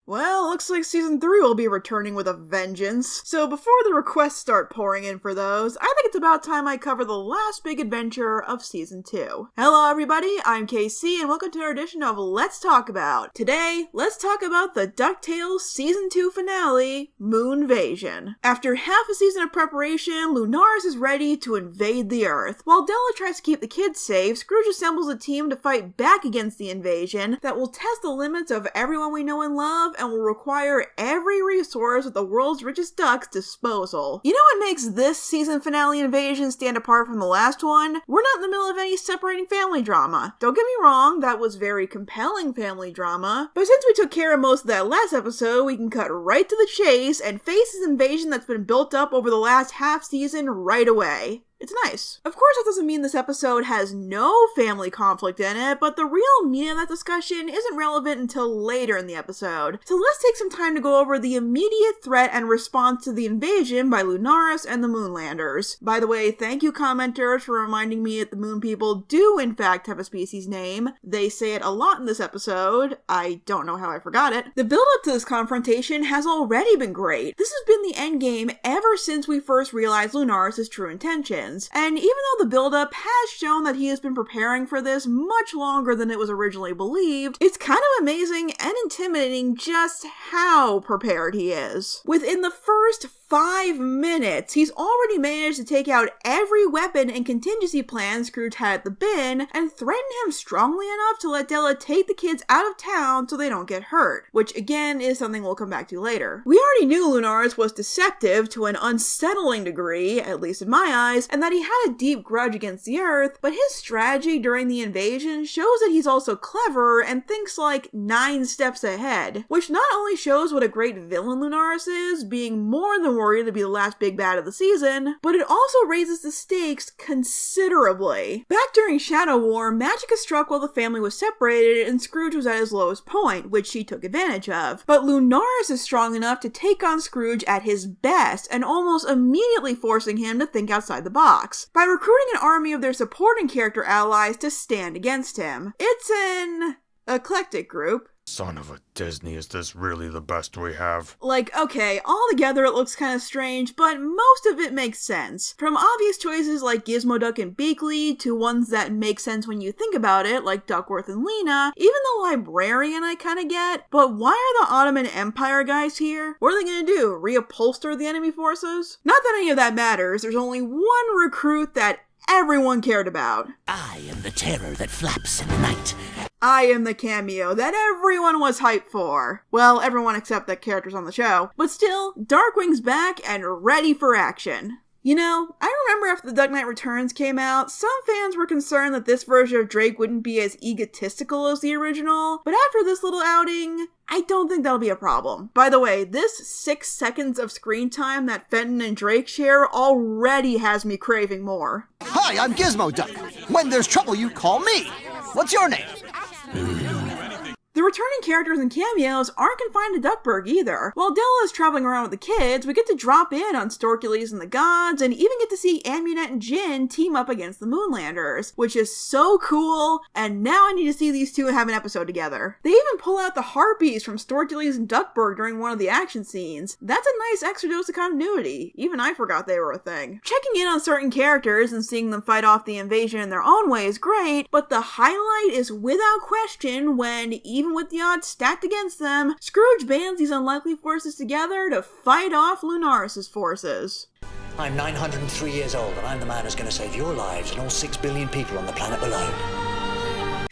Well, looks like season 3 will be returning with a vengeance. So before the requests start pouring in for those, I think it's about time I cover the last big adventure of season 2. Hello everybody, I'm KC and welcome to our edition of Let's Talk About. Today, let's talk about the Ducktales season 2 finale, Moonvasion. After half a season of preparation, Lunaris is ready to invade the Earth. While Della tries to keep the kids safe, Scrooge assembles a team to fight back against the invasion that will test the limits of everyone we know and love and will require every resource at the world's richest duck's disposal. You know what makes this season finale invasion stand apart from the last one? We're not in the middle of any separating family drama. Don't get me wrong, that was very compelling family drama, but since we took care of most of that last episode, we can cut right to the chase and face this invasion that's been built up over the last half season right away. It's nice. Of course, that doesn't mean this episode has no family conflict in it, but the real meat of that discussion isn't relevant until later in the episode. So let's take some time to go over the immediate threat and response to the invasion by Lunaris and the Moonlanders. By the way, thank you commenters for reminding me that the Moon People do in fact have a species name. They say it a lot in this episode. I don't know how I forgot it. The build-up to this confrontation has already been great. This has been the endgame ever since we first realized Lunaris' true intentions. And even though the build-up has shown that he has been preparing for this much longer than it was originally believed, it's kind of amazing and intimidating just how prepared he is. Within the first 5 minutes, he's already managed to take out every weapon and contingency plan Scrooge had at the bin and threaten him strongly enough to let Della take the kids out of town so they don't get hurt, which again is something we'll come back to later. We already knew Lunaris was deceptive to an unsettling degree, at least in my eyes, and that he had a deep grudge against the Earth, but his strategy during the invasion shows that he's also clever and thinks like 9 steps ahead, which not only shows what a great villain Lunaris is, being more than worried to be the last big bad of the season, but it also raises the stakes considerably. Back during Shadow War, Magica struck while the family was separated and Scrooge was at his lowest point, which she took advantage of. But Lunaris is strong enough to take on Scrooge at his best and almost immediately forcing him to think outside the box by recruiting an army of their supporting character allies to stand against him. It's an eclectic group. Son of a Disney, is this really the best we have? Like, okay, altogether it looks kind of strange, but most of it makes sense. From obvious choices like Gizmo Duck and Beakley, to ones that make sense when you think about it, like Duckworth and Lena, even the librarian I kinda get, but why are the Ottoman Empire guys here? What are they gonna do, reupholster the enemy forces? Not that any of that matters, there's only one recruit that everyone cared about. I am the terror that flaps in the night. I am the cameo that everyone was hyped for. Well, everyone except the characters on the show. But still, Darkwing's back and ready for action. You know, I remember after The Dark Knight Returns came out, some fans were concerned that this version of Drake wouldn't be as egotistical as the original, but after this little outing, I don't think that'll be a problem. By the way, this 6 seconds of screen time that Fenton and Drake share already has me craving more. Hi, I'm Gizmo Duck. When there's trouble, you call me. What's your name? The returning characters and cameos aren't confined to Duckburg either. While Della is traveling around with the kids, we get to drop in on Storkules and the Gods, and even get to see Amunet and Jin team up against the Moonlanders, which is so cool, and now I need to see these two have an episode together. They even pull out the Harpies from Storkules and Duckburg during one of the action scenes. That's a nice extra dose of continuity. Even I forgot they were a thing. Checking in on certain characters and seeing them fight off the invasion in their own way is great, but the highlight is without question when, even with the odds stacked against them, Scrooge bands these unlikely forces together to fight off Lunaris' forces. I'm 903 years old, and I'm the man who's going to save your lives and all 6 billion people on the planet below.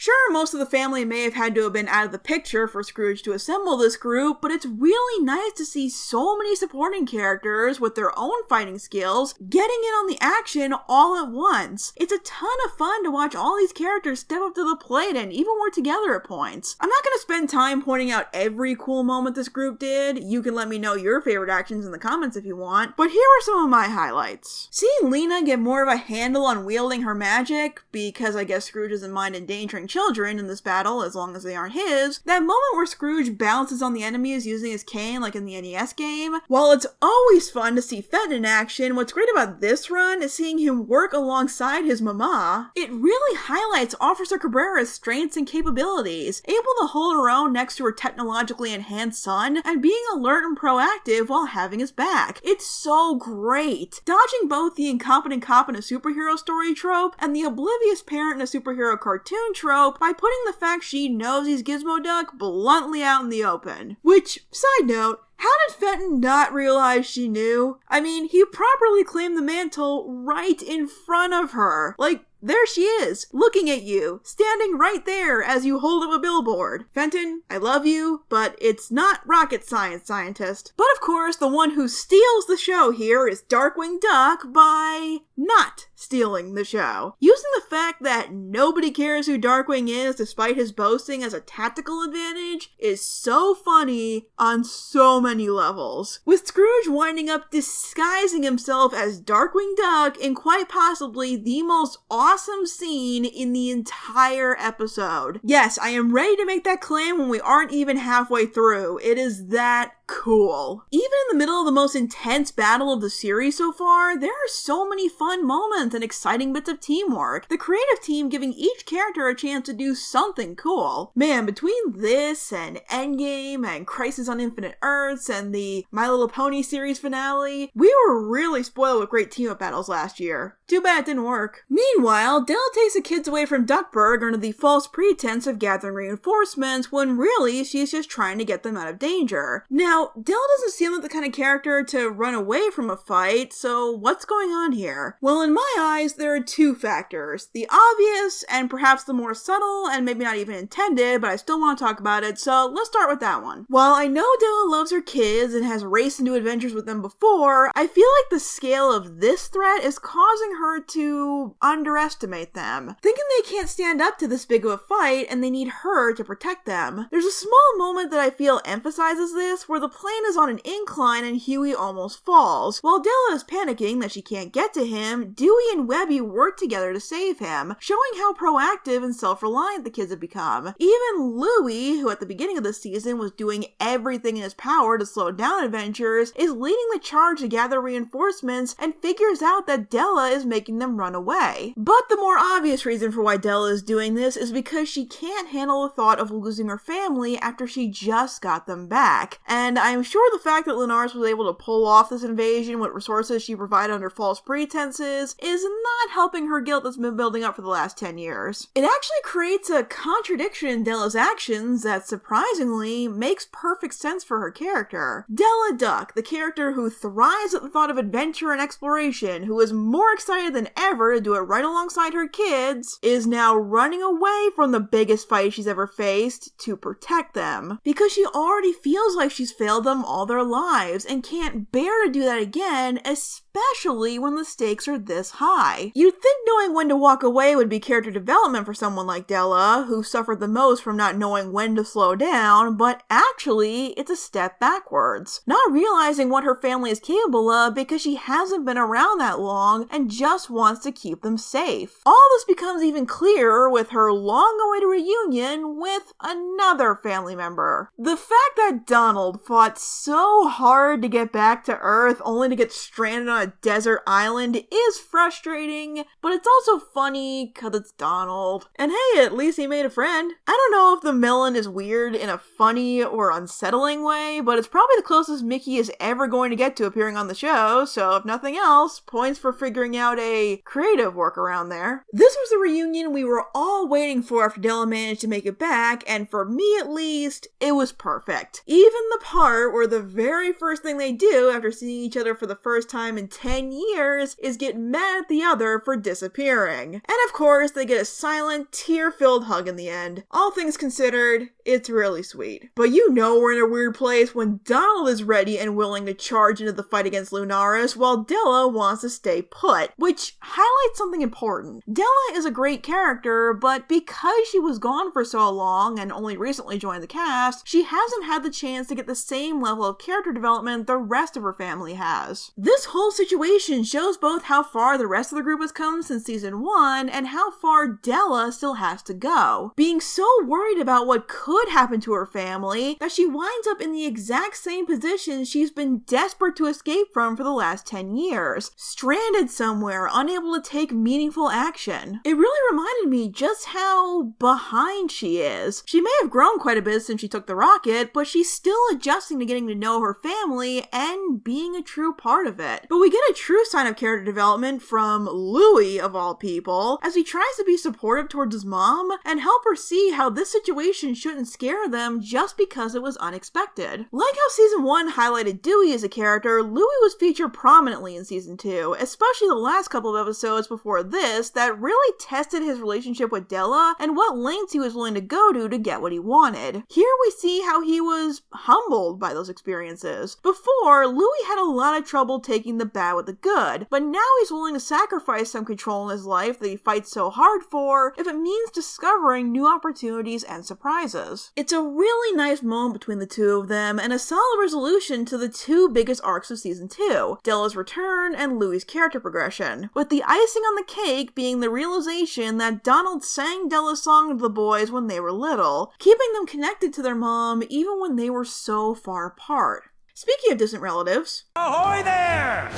Sure, most of the family may have had to have been out of the picture for Scrooge to assemble this group, but it's really nice to see so many supporting characters with their own fighting skills getting in on the action all at once. It's a ton of fun to watch all these characters step up to the plate and even work together at points. I'm not going to spend time pointing out every cool moment this group did. You can let me know your favorite actions in the comments if you want, but here are some of my highlights. Seeing Lena get more of a handle on wielding her magic, because I guess Scrooge doesn't mind endangering children in this battle as long as they aren't his. That moment where Scrooge bounces on the enemies using his cane like in the NES game. While it's always fun to see Fenton in action, what's great about this run is seeing him work alongside his mama. It really highlights Officer Cabrera's strengths and capabilities, able to hold her own next to her technologically enhanced son, and being alert and proactive while having his back. It's so great. Dodging both the incompetent cop in a superhero story trope and the oblivious parent in a superhero cartoon trope by putting the fact she knows he's Gizmo Duck bluntly out in the open. Which, side note, how did Fenton not realize she knew? I mean, he properly claimed the mantle right in front of her. Like, there she is, looking at you, standing right there as you hold up a billboard. Fenton, I love you, but it's not rocket science, scientist. But of course, the one who steals the show here is Darkwing Duck by not stealing the show. Using the fact that nobody cares who Darkwing is despite his boasting as a tactical advantage is so funny on so many levels. With Scrooge winding up disguising himself as Darkwing Duck in quite possibly the most awesome scene in the entire episode. Yes, I am ready to make that claim when we aren't even halfway through. It is that cool. Even in the middle of the most intense battle of the series so far, there are so many fun moments and exciting bits of teamwork. The creative team giving each character a chance to do something cool. Man, between this and Endgame and Crisis on Infinite Earths and the My Little Pony series finale, we were really spoiled with great team-up battles last year. Too bad it didn't work. Meanwhile, Della takes the kids away from Duckburg under the false pretense of gathering reinforcements when really she's just trying to get them out of danger. Now, Della doesn't seem like the kind of character to run away from a fight, so what's going on here? Well, in my eyes, there are two factors. The obvious, and perhaps the more subtle, and maybe not even intended, but I still want to talk about it, so let's start with that one. While I know Della loves her kids and has raced into adventures with them before, I feel like the scale of this threat is causing her to underestimate them. Thinking they can't stand up to this big of a fight, and they need her to protect them. There's a small moment that I feel emphasizes this, where the plane is on an incline and Huey almost falls. While Della is panicking that she can't get to him, Dewey and Webby work together to save him, showing how proactive and self-reliant the kids have become. Even Louie, who at the beginning of the season was doing everything in his power to slow down adventures, is leading the charge to gather reinforcements and figures out that Della is making them run away. But the more obvious reason for why Della is doing this is because she can't handle the thought of losing her family after she just got them back. And I'm sure the fact that Linares was able to pull off this invasion with resources she provided under false pretenses is not helping her guilt that's been building up for the last 10 years. It actually creates a contradiction in Della's actions that surprisingly makes perfect sense for her character. Della Duck, the character who thrives at the thought of adventure and exploration, who is more excited than ever to do it right alongside her kids, is now running away from the biggest fight she's ever faced to protect them. Because she already feels like she's failed them all their lives and can't bear to do that again, especially when the stakes are this high. You'd think knowing when to walk away would be character development for someone like Della, who suffered the most from not knowing when to slow down, but actually, it's a step backwards. Not realizing what her family is capable of because she hasn't been around that long and just wants to keep them safe. All this becomes even clearer with her long-awaited reunion with another family member. The fact that Donald fought so hard to get back to Earth only to get stranded on a desert island is frustrating, but it's also funny because it's Donald. And hey, at least he made a friend. I don't know if the melon is weird in a funny or unsettling way, but it's probably the closest Mickey is ever going to get to appearing on the show, so if nothing else, points for figuring out a creative workaround there. This was the reunion we were all waiting for after Della managed to make it back, and for me at least, it was perfect. Even the part where the very first thing they do after seeing each other for the first time in 10 years is get mad at the other for disappearing. And of course, they get a silent, tear-filled hug in the end. All things considered, it's really sweet. But you know we're in a weird place when Donald is ready and willing to charge into the fight against Lunaris while Della wants to stay put, which highlights something important. Della is a great character, but because she was gone for so long and only recently joined the cast, she hasn't had the chance to get the same level of character development the rest of her family has. This whole situation shows both how far the rest of the group has come since season 1 and how far Della still has to go, being so worried about what could happen to her family that she winds up in the exact same position she's been desperate to escape from for the last 10 years, stranded somewhere, unable to take meaningful action. It really reminded me just how behind she is. She may have grown quite a bit since she took the rocket, but she's still adjusting to getting to know her family and being a true part of it. But we get a true sign of character development from Louis, of all people, as he tries to be supportive towards his mom and help her see how this situation shouldn't scare them just because it was unexpected. Like how season 1 highlighted Dewey as a character, Louis was featured prominently in season 2, especially the last couple of episodes before this that really tested his relationship with Della and what lengths he was willing to go to get what he wanted. Here we see how he was humbled by those experiences. Before, Louis had a lot of trouble taking the bad with the good, but now he's willing to sacrifice some control in his life that he fights so hard for if it means discovering new opportunities and surprises. It's a really nice moment between the two of them and a solid resolution to the two biggest arcs of season 2, Della's return and Louis' character progression, with the icing on the cake being the realization that Donald sang Della's song to the boys when they were little, keeping them connected to their mom even when they were so far apart. Speaking of distant relatives... Ahoy there!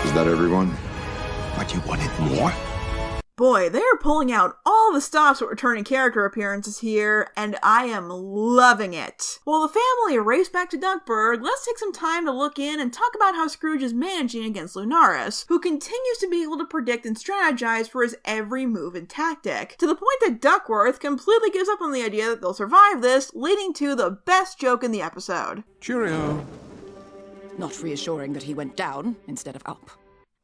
Is that everyone? What, you wanted more? Boy, they're pulling out all the stops with returning character appearances here, and I am loving it. While the family race back to Duckburg, let's take some time to look in and talk about how Scrooge is managing against Lunaris, who continues to be able to predict and strategize for his every move and tactic, to the point that Duckworth completely gives up on the idea that they'll survive this, leading to the best joke in the episode. Cheerio. Not reassuring that he went down instead of up.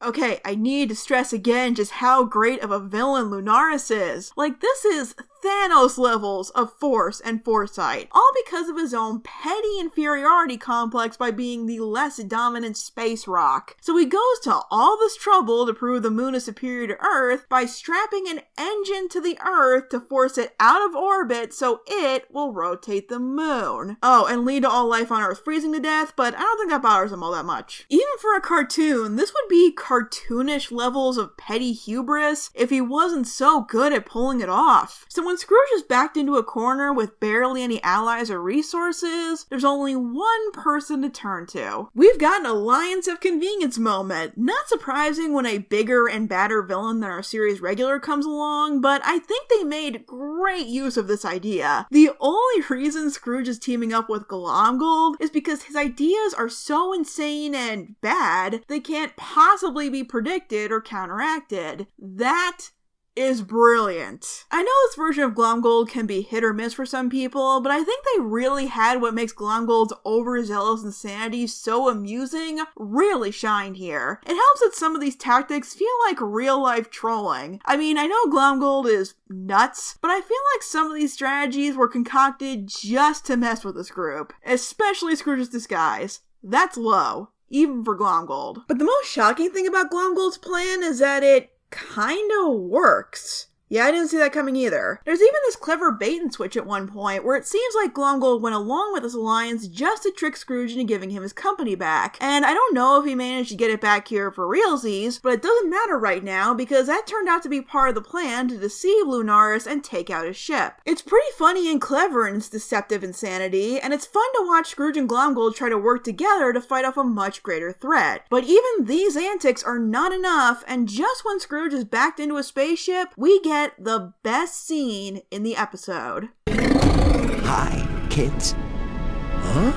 Okay, I need to stress again just how great of a villain Lunaris is. Like, this is Thanos levels of force and foresight, all because of his own petty inferiority complex by being the less dominant space rock. So he goes to all this trouble to prove the moon is superior to Earth by strapping an engine to the Earth to force it out of orbit so it will rotate the moon. Oh, and lead to all life on Earth freezing to death, but I don't think that bothers him all that much. Even for a cartoon, this would be cartoonish levels of petty hubris if he wasn't so good at pulling it off. So when Scrooge is backed into a corner with barely any allies or resources, there's only one person to turn to. We've got an alliance of convenience moment. Not surprising when a bigger and badder villain than our series regular comes along, but I think they made great use of this idea. The only reason Scrooge is teaming up with Glomgold is because his ideas are so insane and bad, they can't possibly be predicted or counteracted. That is brilliant. I know this version of Glomgold can be hit or miss for some people, but I think they really had what makes Glomgold's overzealous insanity so amusing really shine here. It helps that some of these tactics feel like real-life trolling. I mean, I know Glomgold is nuts, but I feel like some of these strategies were concocted just to mess with this group, especially Scrooge's disguise. That's low, even for Glomgold. But the most shocking thing about Glomgold's plan is that it kinda works. Yeah, I didn't see that coming either. There's even this clever bait and switch at one point where it seems like Glomgold went along with this alliance just to trick Scrooge into giving him his company back. And I don't know if he managed to get it back here for realsies, but it doesn't matter right now because that turned out to be part of the plan to deceive Lunaris and take out his ship. It's pretty funny and clever in its deceptive insanity, and it's fun to watch Scrooge and Glomgold try to work together to fight off a much greater threat. But even these antics are not enough, and just when Scrooge is backed into a spaceship, we get the best scene in the episode. Hi, kids. Huh?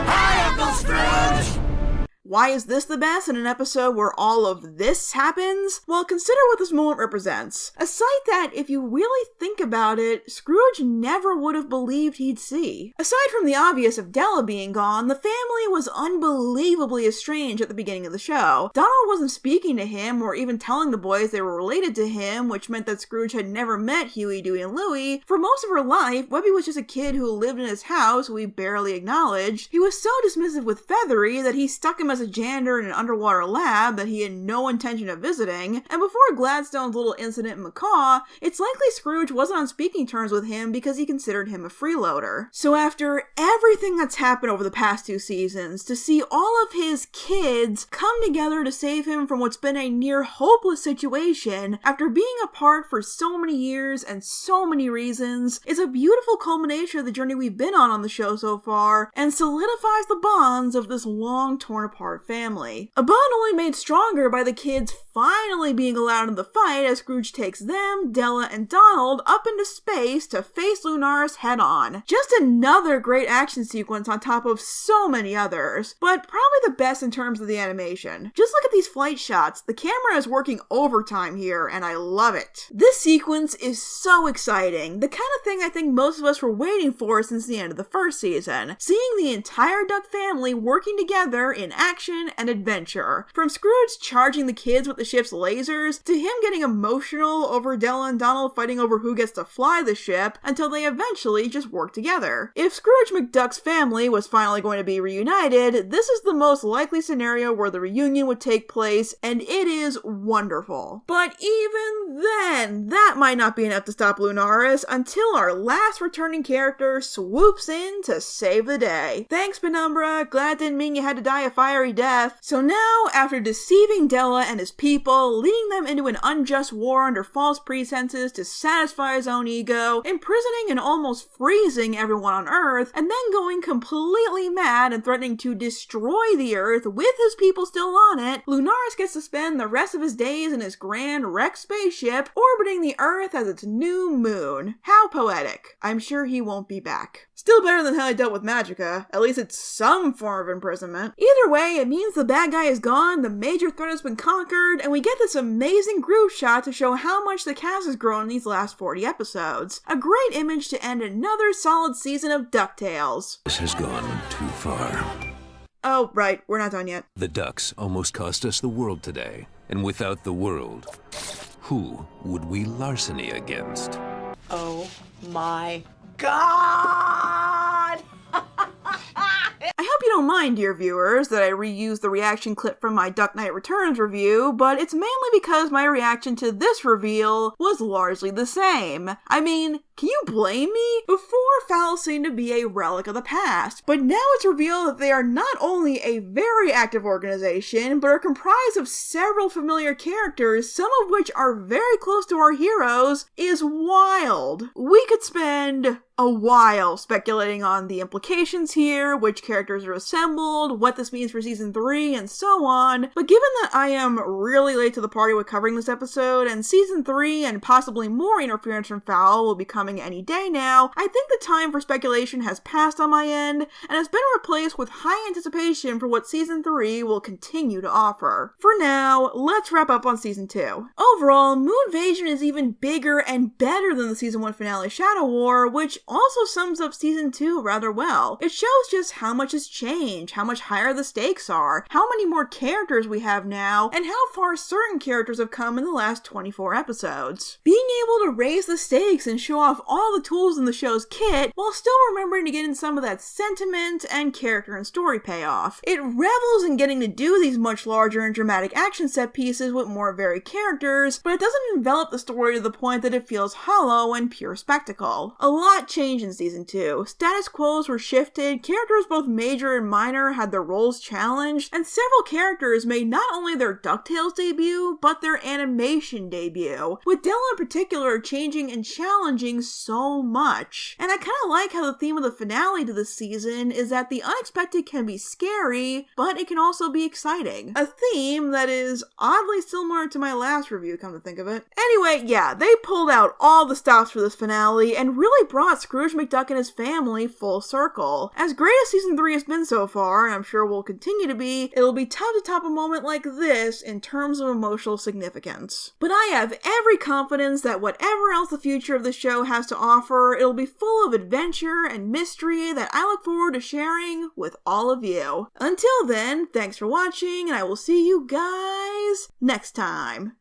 Hi, Uncle Scrooge! Why is this the best in an episode where all of this happens? Well, consider what this moment represents. A sight that, if you really think about it, Scrooge never would have believed he'd see. Aside from the obvious of Della being gone, the family was unbelievably estranged at the beginning of the show. Donald wasn't speaking to him or even telling the boys they were related to him, which meant that Scrooge had never met Huey, Dewey, and Louie. For most of her life, Webby was just a kid who lived in his house who he barely acknowledged. He was so dismissive with Feathery that he stuck him as as a janitor in an underwater lab that he had no intention of visiting, and before Gladstone's little incident in Macaw, it's likely Scrooge wasn't on speaking terms with him because he considered him a freeloader. So after everything that's happened over the past 2 seasons, to see all of his kids come together to save him from what's been a near hopeless situation after being apart for so many years and so many reasons is a beautiful culmination of the journey we've been on the show so far, and solidifies the bonds of this long torn apart family. A bond only made stronger by the kids finally being allowed in the fight as Scrooge takes them, Della, and Donald up into space to face Lunaris head on. Just another great action sequence on top of so many others, but probably the best in terms of the animation. Just look at these flight shots. The camera is working overtime here, and I love it. This sequence is so exciting, the kind of thing I think most of us were waiting for since the end of the first season. Seeing the entire Duck family working together in action and adventure. From Scrooge charging the kids with the ship's lasers, to him getting emotional over Della and Donald fighting over who gets to fly the ship, until they eventually just work together. If Scrooge McDuck's family was finally going to be reunited, this is the most likely scenario where the reunion would take place, and it is wonderful. But even then, that might not be enough to stop Lunaris until our last returning character swoops in to save the day. Thanks, Penumbra. Glad didn't mean you had to die a fiery death. So now, after deceiving Della and his people, leading them into an unjust war under false pretenses to satisfy his own ego, imprisoning and almost freezing everyone on Earth, and then going completely mad and threatening to destroy the Earth with his people still on it, Lunaris gets to spend the rest of his days in his grand wrecked spaceship orbiting the Earth as its new moon. How poetic. I'm sure he won't be back. Still better than how I dealt with Magica. At least it's some form of imprisonment. Either way, it means the bad guy is gone, the major threat has been conquered, and we get this amazing group shot to show how much the cast has grown in these last 40 episodes. A great image to end another solid season of Ducktales. This has gone too far. Oh, right, we're not done yet. The Ducks almost cost us the world today, and without the world, who would we larceny against? Oh my God! I hope you don't mind, dear viewers, that I reused the reaction clip from my Duck Knight Returns review, but it's mainly because my reaction to this reveal was largely the same. I mean, can you blame me? Before, Fowl seemed to be a relic of the past, but now it's revealed that they are not only a very active organization, but are comprised of several familiar characters, some of which are very close to our heroes, is wild. We could spend a while speculating on the implications here, which characters are assembled, what this means for season 3, and so on. But given that I am really late to the party with covering this episode, and season 3 and possibly more interference from Fowl will be coming any day now, I think the time for speculation has passed on my end, and has been replaced with high anticipation for what season 3 will continue to offer. For now, let's wrap up on season 2. Overall, Moonvasion is even bigger and better than the season 1 finale Shadow War, which also sums up season 2 rather well. It shows just how much has changed, how much higher the stakes are, how many more characters we have now, and how far certain characters have come in the last 24 episodes. Being able to raise the stakes and show off all the tools in the show's kit, while still remembering to get in some of that sentiment and character and story payoff. It revels in getting to do these much larger and dramatic action set pieces with more varied characters, but it doesn't envelop the story to the point that it feels hollow and pure spectacle. A lot changed in season 2. Status quos were shifted, characters both major and minor had their roles challenged, and several characters made not only their Ducktales debut, but their animation debut, with Della in particular changing and challenging so much. And I kinda like how the theme of the finale to this season is that the unexpected can be scary, but it can also be exciting. A theme that is oddly similar to my last review, come to think of it. Anyway, yeah, they pulled out all the stops for this finale and really brought Scrooge McDuck and his family full circle. As great as season 3 has been so far, and I'm sure will continue to be, it'll be tough to top a moment like this in terms of emotional significance. But I have every confidence that whatever else the future of the show has to offer, it'll be full of adventure and mystery that I look forward to sharing with all of you. Until then, thanks for watching, and I will see you guys next time.